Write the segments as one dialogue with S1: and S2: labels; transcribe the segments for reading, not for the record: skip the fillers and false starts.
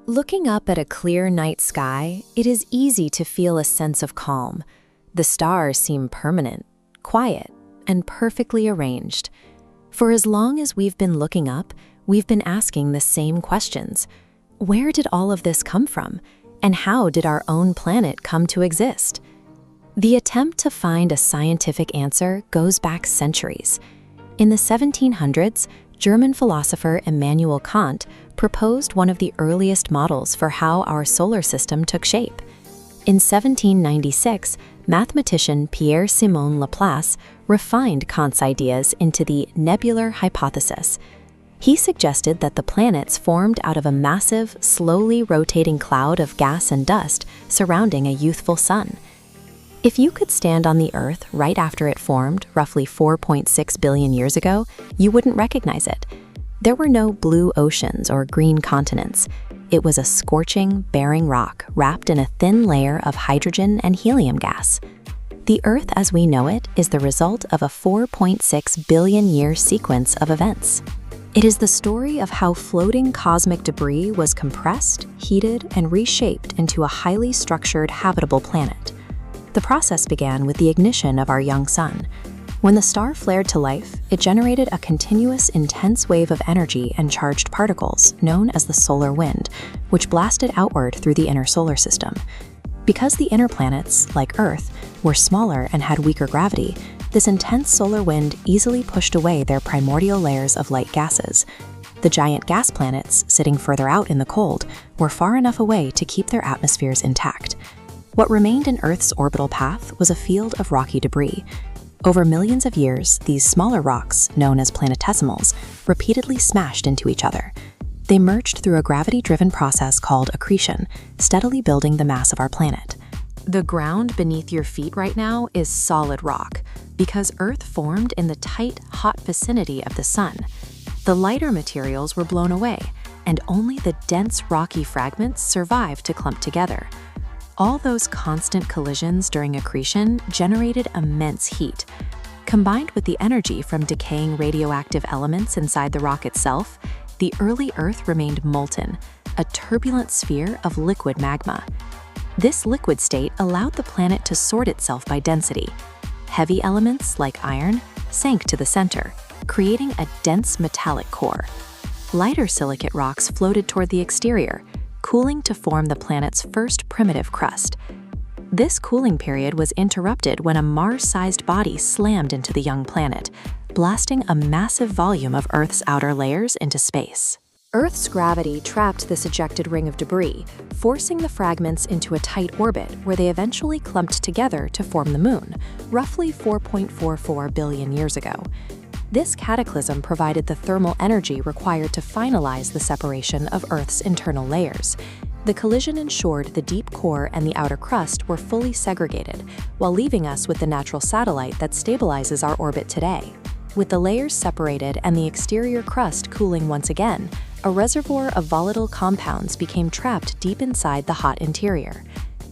S1: Looking up at a clear night sky, it is easy to feel a sense of calm. The stars seem permanent, quiet, and perfectly arranged. For as long as we've been looking up, we've been asking the same questions. Where did all of this come from? And how did our own planet come to exist? The attempt to find a scientific answer goes back centuries. In the 1700s, German philosopher Immanuel Kant proposed one of the earliest models for how our solar system took shape. In 1796, mathematician Pierre-Simon Laplace refined Kant's ideas into the nebular hypothesis. He suggested that the planets formed out of a massive, slowly rotating cloud of gas and dust surrounding a youthful sun. If you could stand on the Earth right after it formed, roughly 4.6 billion years ago, you wouldn't recognize it. There were no blue oceans or green continents. It was a scorching, barren rock wrapped in a thin layer of hydrogen and helium gas. The Earth as we know it is the result of a 4.6 billion year sequence of events. It is the story of how floating cosmic debris was compressed, heated, and reshaped into a highly structured, habitable planet. The process began with the ignition of our young sun. When the star flared to life, it generated a continuous, intense wave of energy and charged particles, known as the solar wind, which blasted outward through the inner solar system. Because the inner planets, like Earth, were smaller and had weaker gravity, this intense solar wind easily pushed away their primordial layers of light gases. The giant gas planets, sitting further out in the cold, were far enough away to keep their atmospheres intact. What remained in Earth's orbital path was a field of rocky debris. Over millions of years, these smaller rocks, known as planetesimals, repeatedly smashed into each other. They merged through a gravity-driven process called accretion, steadily building the mass of our planet. The ground beneath your feet right now is solid rock, because Earth formed in the tight, hot vicinity of the sun. The lighter materials were blown away, and only the dense rocky fragments survived to clump together. All those constant collisions during accretion generated immense heat. Combined with the energy from decaying radioactive elements inside the rock itself, the early Earth remained molten, a turbulent sphere of liquid magma. This liquid state allowed the planet to sort itself by density. Heavy elements, like iron, sank to the center, creating a dense metallic core. Lighter silicate rocks floated toward the exterior, cooling to form the planet's first primitive crust. This cooling period was interrupted when a Mars-sized body slammed into the young planet, blasting a massive volume of Earth's outer layers into space. Earth's gravity trapped this ejected ring of debris, forcing the fragments into a tight orbit where they eventually clumped together to form the Moon, roughly 4.44 billion years ago. This cataclysm provided the thermal energy required to finalize the separation of Earth's internal layers. The collision ensured the deep core and the outer crust were fully segregated, while leaving us with the natural satellite that stabilizes our orbit today. With the layers separated and the exterior crust cooling once again, a reservoir of volatile compounds became trapped deep inside the hot interior.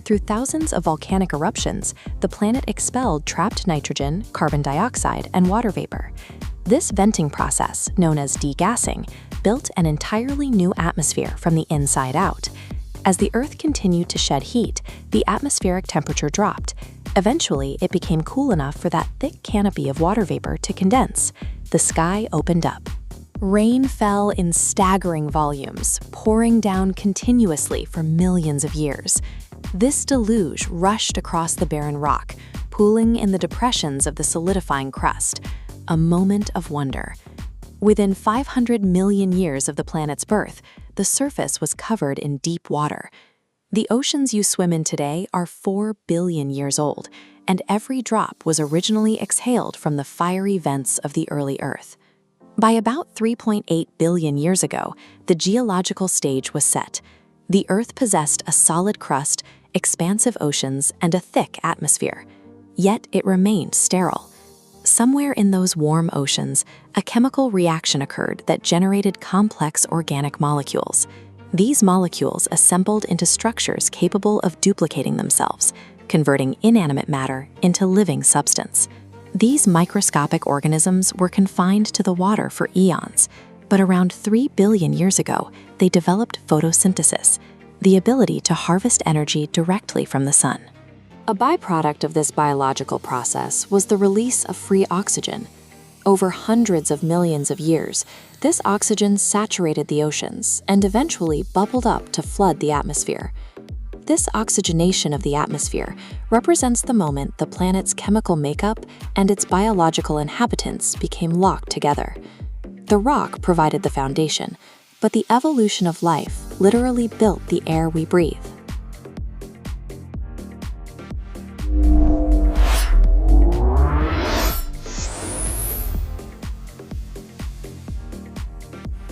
S1: Through thousands of volcanic eruptions, the planet expelled trapped nitrogen, carbon dioxide, and water vapor. This venting process, known as degassing, built an entirely new atmosphere from the inside out. As the Earth continued to shed heat, the atmospheric temperature dropped. Eventually, it became cool enough for that thick canopy of water vapor to condense. The sky opened up. Rain fell in staggering volumes, pouring down continuously for millions of years. This deluge rushed across the barren rock, pooling in the depressions of the solidifying crust. A moment of wonder. Within 500 million years of the planet's birth, the surface was covered in deep water. The oceans you swim in today are 4 billion years old, and every drop was originally exhaled from the fiery vents of the early Earth. By about 3.8 billion years ago, the geological stage was set. The Earth possessed a solid crust, expansive oceans, and a thick atmosphere. Yet it remained sterile. Somewhere in those warm oceans, a chemical reaction occurred that generated complex organic molecules. These molecules assembled into structures capable of duplicating themselves, converting inanimate matter into living substance. These microscopic organisms were confined to the water for eons. But around 3 billion years ago, they developed photosynthesis, the ability to harvest energy directly from the sun. A byproduct of this biological process was the release of free oxygen. Over hundreds of millions of years, this oxygen saturated the oceans and eventually bubbled up to flood the atmosphere. This oxygenation of the atmosphere represents the moment the planet's chemical makeup and its biological inhabitants became locked together. The rock provided the foundation, but the evolution of life literally built the air we breathe.